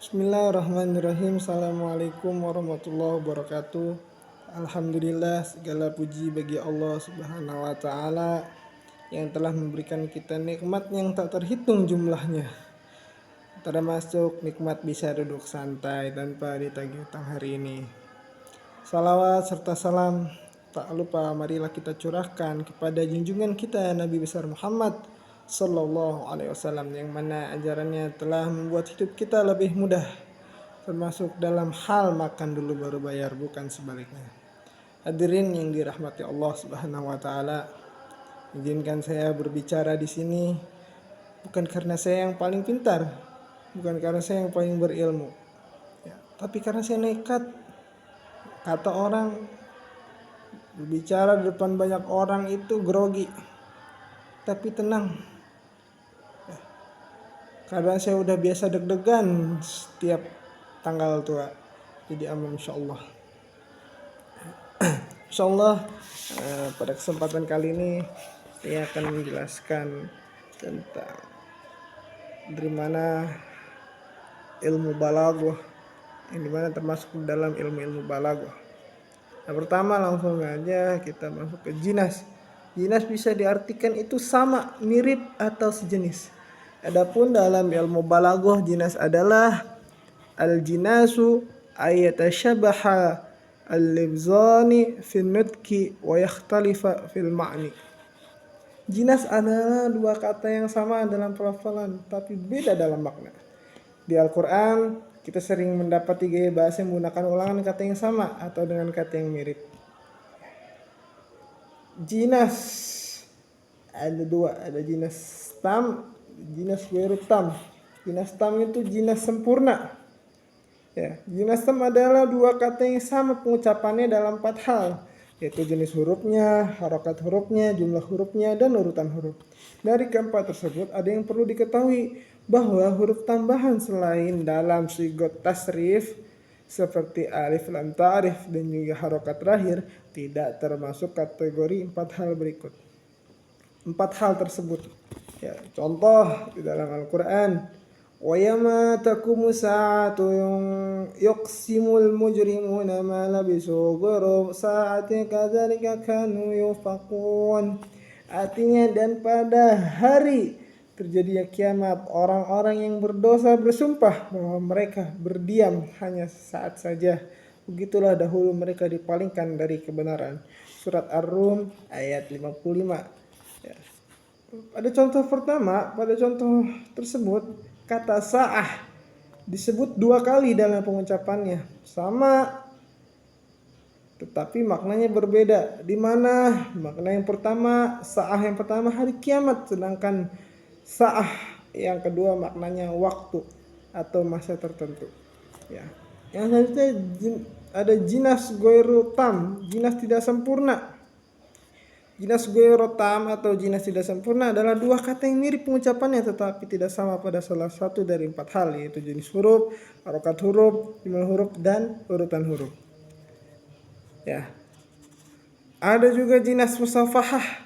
Bismillahirrahmanirrahim. Assalamualaikum warahmatullahi wabarakatuh. Alhamdulillah, segala puji bagi Allah Subhanahu wa taala yang telah memberikan kita nikmat yang tak terhitung jumlahnya. Termasuk nikmat bisa duduk santai tanpa ditagih hutang hari ini. Salawat serta salam tak lupa marilah kita curahkan kepada junjungan kita Nabi besar Muhammad Sallallahu Alaihi Wasallam, yang mana ajarannya telah membuat hidup kita lebih mudah, termasuk dalam hal makan dulu baru bayar, bukan sebaliknya. Hadirin yang dirahmati Allah Subhanahu wa taala, izinkan saya berbicara di sini bukan karena saya yang paling pintar, bukan karena saya yang paling berilmu, ya, tapi karena saya nekat. Kata orang, berbicara di depan banyak orang itu grogi, tapi tenang. Karena saya udah biasa deg-degan setiap tanggal tua, jadi aman insyaallah. Insyaallah pada kesempatan kali ini saya akan menjelaskan tentang dari mana ilmu balaghah, yang dimana termasuk dalam ilmu-ilmu balaghah. Yang pertama, langsung aja kita masuk ke jinas. Jinas bisa diartikan itu sama, mirip, atau sejenis. Adapun dalam ilmu balaghah, jinas adalah al-jinasu ayatashabaha al-lifzani fil nutqi wa yakhtalifa fil ma'ni. Jinas adalah dua kata yang sama dalam pelafalan tapi beda dalam makna. Di Al-Quran kita sering mendapati gaya bahasa yang menggunakan ulangan kata yang sama atau dengan kata yang mirip. Jinas ada dua, ada jinas tam, jinas ghairu tam. Jinas tam itu jinas sempurna. Ya, jinas tam adalah dua kata yang sama pengucapannya dalam 4 hal, yaitu jenis hurufnya, harokat hurufnya, jumlah hurufnya, dan urutan huruf. Dari keempat tersebut ada yang perlu diketahui, bahwa huruf tambahan selain dalam sigot tasrif seperti alif lam ta'rif dan juga harokat terakhir tidak termasuk kategori 4 hal berikut. 4 hal tersebut, ya, contoh di dalam Al-Quran, wa yama taqumu sa'atu yuqsimul mujrimuna ma labisu ghairu sa'ati kadzalika kanu yufaqun. Artinya, dan pada hari terjadinya kiamat, orang-orang yang berdosa bersumpah bahwa mereka berdiam hanya saat saja, begitulah dahulu mereka dipalingkan dari kebenaran. Surat Ar-Rum ayat 55. Ya. Pada contoh pertama, pada contoh tersebut kata sa'ah disebut 2 kali dalam pengucapannya, sama tetapi maknanya berbeda. Di mana makna yang pertama, sa'ah yang pertama hari kiamat, sedangkan sa'ah yang kedua maknanya waktu atau masa tertentu. Ya. Yang selanjutnya ada jinas ghairu tam, jinas tidak sempurna. Jinas ghairu tam atau jinas tidak sempurna adalah 2 kata yang mirip pengucapannya tetapi tidak sama pada salah satu dari 4 hal, yaitu jenis huruf, harokat huruf, jumlah huruf, dan urutan huruf. Ya. Ada juga jinas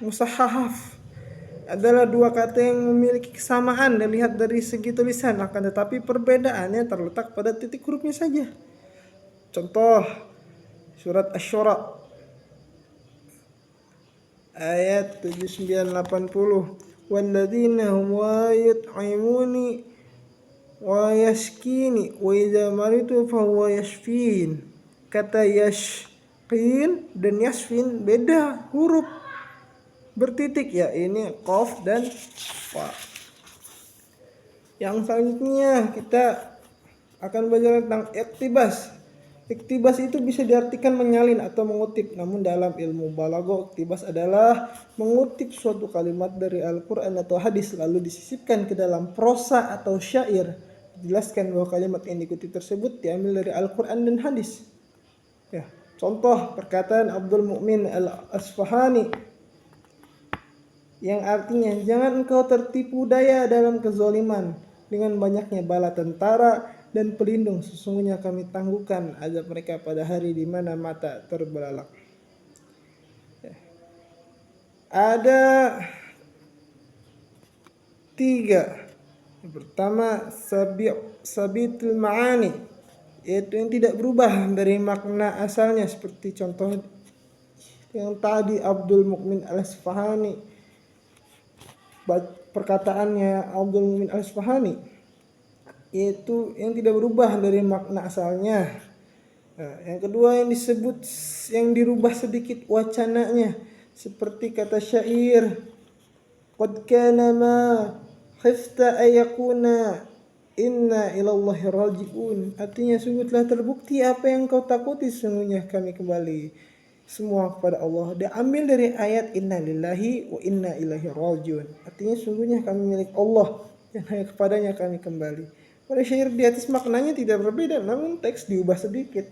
musahahaf adalah 2 kata yang memiliki kesamaan dilihat dari segi tulisan, akan tetapi perbedaannya terletak pada titik hurufnya saja. Contoh surat Asy-Syura ayat 7980, walladzina hum yut'imuni wa yaskini wa idza maritu fa huwa yashfin. Kata yashfin dan yasfin beda huruf bertitik, ya, ini qaf dan fa. Yang selanjutnya kita akan belajar tentang iktibas. Iktibas itu bisa diartikan menyalin atau mengutip, namun dalam ilmu balaghah iktibas adalah mengutip suatu kalimat dari Al-Quran atau hadis lalu disisipkan ke dalam prosa atau syair. Dijelaskan bahwa kalimat yang dikutip tersebut diambil dari Al-Quran dan hadis. Ya, contoh perkataan Abdul Mu'min Al-Asfahani yang artinya, jangan engkau tertipu daya dalam kezaliman dengan banyaknya bala tentara dan pelindung, sesungguhnya kami tangguhkan azab mereka pada hari di mana mata terbelalak. Ada 3 Yang pertama sabitul ma'ani, yaitu yang tidak berubah dari makna asalnya, seperti contoh yang tadi Abdul Mukmin Al-Asfahani, perkataannya Abdul Mukmin Al-Asfahani, yaitu yang tidak berubah dari makna asalnya. Nah, yang kedua yang disebut yang dirubah sedikit wacananya, seperti kata syair, qad kana ma khifta ayakuna inna ilallahi raji'un. Artinya sungguh telah terbukti apa yang kau takuti, sesungguhnya kami kembali semua kepada Allah. Diambil dari ayat inna lillahi wa inna ilaihi raji'un. Artinya sungguhnya kami milik Allah dan hanya kepadanya kami kembali. Pada syair di atas maknanya tidak berbeda, namun teks diubah sedikit.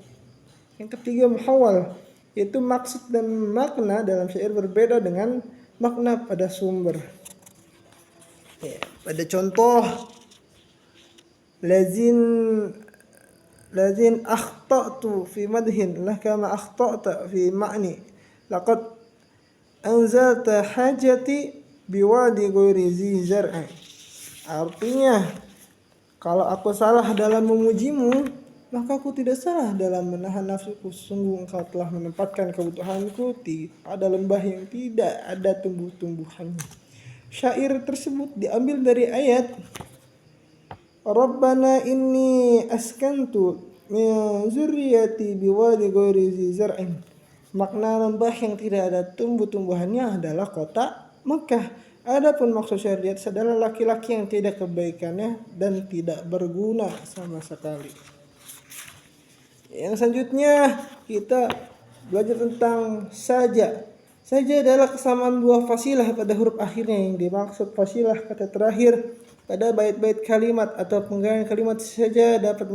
Yang ketiga muhawal, yaitu maksud dan makna dalam syair berbeda dengan makna pada sumber. Ya, pada contoh lazin akhta'tu fi madhin laka ma akhta'ta fi ma'ni laqad anzalta hajati biwadi ghairi zi zar'i. Artinya, kalau aku salah dalam memujimu, maka aku tidak salah dalam menahan nafsuku. Sungguh engkau telah menempatkan kebutuhanku pada lembah yang tidak ada tumbuh-tumbuhannya. Syair tersebut diambil dari ayat Rabbana inni askantu min zurriyati biwadi ghairi zi zar'in. Makna lembah yang tidak ada tumbuh-tumbuhannya adalah kota Mekah. Adapun maksud syair di atas adalah laki-laki yang tidak kebaikannya dan tidak berguna sama sekali. Yang selanjutnya kita belajar tentang saja. Saja adalah kesamaan dua fasilah pada huruf akhirnya. Yang dimaksud fasilah kata terakhir pada bait-bait kalimat atau penggalan kalimat saja dapat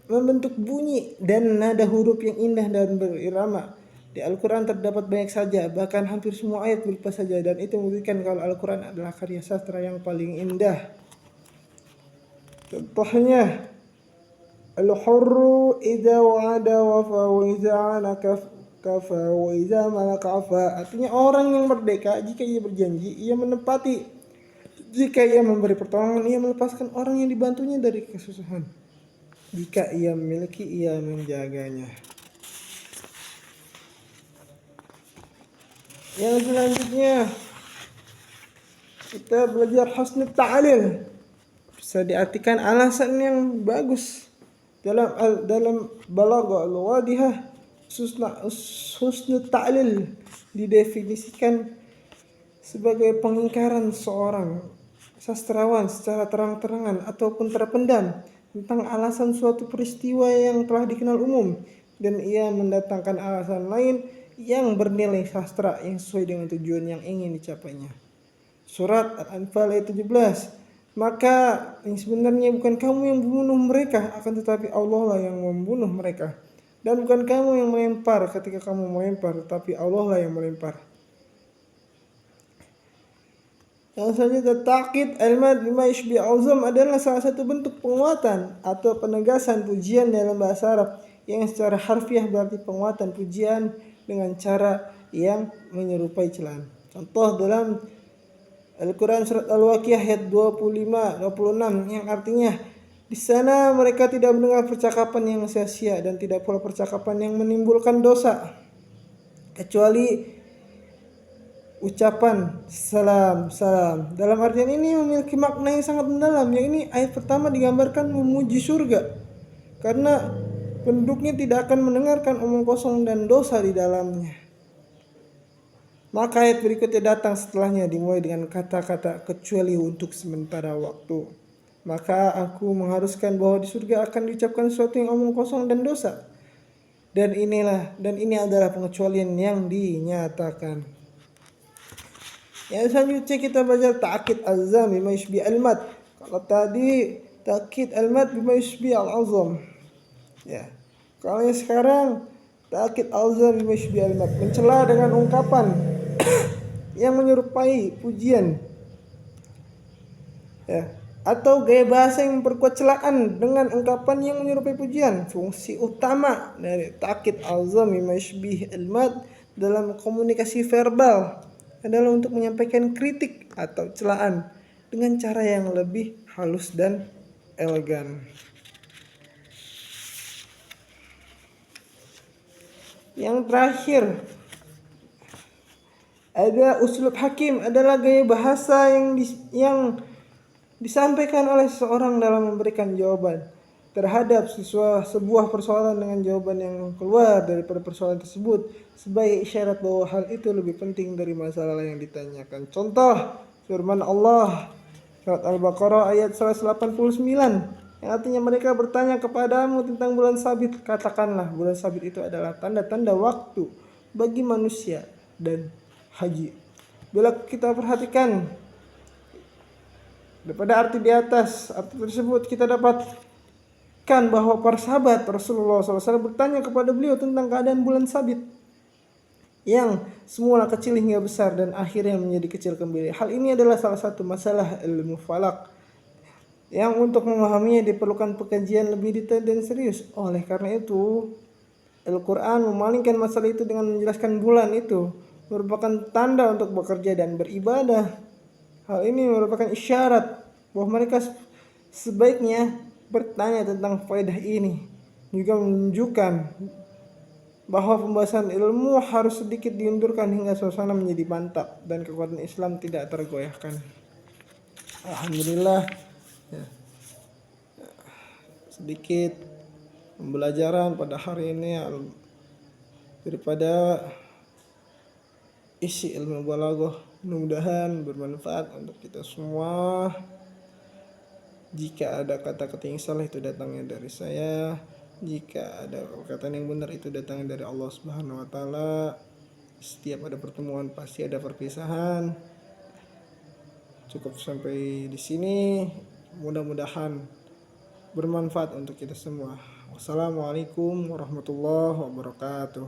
membentuk bunyi dan nada huruf yang indah dan berirama. Di Al-Quran terdapat banyak saja, bahkan hampir semua ayat berupa saja, dan itu membuktikan kalau Al-Quran adalah karya sastra yang paling indah. Contohnya, Al-hurru idza wa'ada wafa wa idza ana kafa wa idza malaka afa. Artinya orang yang merdeka jika ia berjanji ia menepati, jika ia memberi pertolongan ia melepaskan orang yang dibantunya dari kesusahan, jika ia memiliki ia menjaganya. Yang selanjutnya kita belajar husnul ta'lil. Bisa diartikan alasan yang bagus. Dalam balaghah al-wadihah, husnul ta'lil didefinisikan sebagai pengingkaran seorang sastrawan secara terang-terangan ataupun terpendam tentang alasan suatu peristiwa yang telah dikenal umum, dan ia mendatangkan alasan lain yang bernilai sastra yang sesuai dengan tujuan yang ingin dicapainya. Surat Al-Anfal ayat 17. Maka yang sebenarnya bukan kamu yang membunuh mereka, akan tetapi Allah lah yang membunuh mereka. Dan bukan kamu yang melempar ketika kamu melempar, tetapi Allah lah yang melempar. Yang selanjutnya, ta'kid al-mad bima yushbi al-azam adalah salah satu bentuk penguatan atau penegasan pujian dalam bahasa Arab yang secara harfiah berarti penguatan pujian dengan cara yang menyerupai celaan. Contoh dalam Al-Quran surat Al-Waqiah ayat 25-26 yang artinya, di sana mereka tidak mendengar percakapan yang sia-sia dan tidak pula percakapan yang menimbulkan dosa, kecuali ucapan salam. Dalam artian ini memiliki makna yang sangat mendalam. Yang ini ayat pertama digambarkan memuji surga karena penduduknya tidak akan mendengarkan omong kosong dan dosa di dalamnya. Maka ayat berikutnya datang setelahnya dimulai dengan kata-kata kecuali untuk sementara waktu. Maka aku mengharuskan bahwa di surga akan diucapkan sesuatu yang omong kosong dan dosa. Dan ini adalah pengecualian yang dinyatakan. Yang selanjutnya kita belajar ta'kid al-zam bima yushbi al-mad. Kalau tadi ta'kid al-mad bima yushbi al-azam. Ya. Kalau yang sekarang ta'kid al-zam bima yushbi al-mad, mencela dengan ungkapan yang menyerupai pujian. Ya. Atau gaya bahasa yang memperkuat celaan dengan ungkapan yang menyerupai pujian. Fungsi utama dari ta'kid al-zam bima yushbi al-mad dalam komunikasi verbal adalah untuk menyampaikan kritik atau celaan dengan cara yang lebih halus dan elegan. Yang terakhir, ada uslub hakim, adalah gaya bahasa yang disampaikan oleh seseorang dalam memberikan jawaban terhadap sebuah persoalan dengan jawaban yang keluar daripada persoalan tersebut sebagai isyarat bahwa hal itu lebih penting dari masalah yang ditanyakan. Contoh firman Allah surat Al-Baqarah ayat 189 yang artinya mereka bertanya kepadamu tentang bulan sabit. Katakanlah bulan sabit itu adalah tanda-tanda waktu bagi manusia dan haji. Bila kita perhatikan daripada arti di atas, arti tersebut kita dapatkan bahwa para sahabat Rasulullah SAW bertanya kepada beliau tentang keadaan bulan sabit yang semula kecil hingga besar dan akhirnya menjadi kecil kembali. Hal ini adalah salah satu masalah ilmu falak yang untuk memahaminya diperlukan pengkajian lebih detail dan serius. Oleh karena itu, Al-Quran memalingkan masalah itu dengan menjelaskan bulan itu merupakan tanda untuk bekerja dan beribadah. Hal ini merupakan isyarat bahwa mereka sebaiknya bertanya tentang faedah ini. Juga menunjukkan bahwa pembahasan ilmu harus sedikit diundurkan hingga suasana menjadi mantap dan kekuatan Islam tidak tergoyahkan. Alhamdulillah, ya, sedikit pembelajaran pada hari ini daripada isi ilmu balaghah. Mudah-mudahan bermanfaat untuk kita semua. Jika ada kata-kata yang salah itu datangnya dari saya. Jika ada perkataan yang benar itu datangnya dari Allah Subhanahu wa taala. Setiap ada pertemuan pasti ada perpisahan. Cukup sampai di sini. Mudah-mudahan bermanfaat untuk kita semua. Wassalamualaikum warahmatullahi wabarakatuh.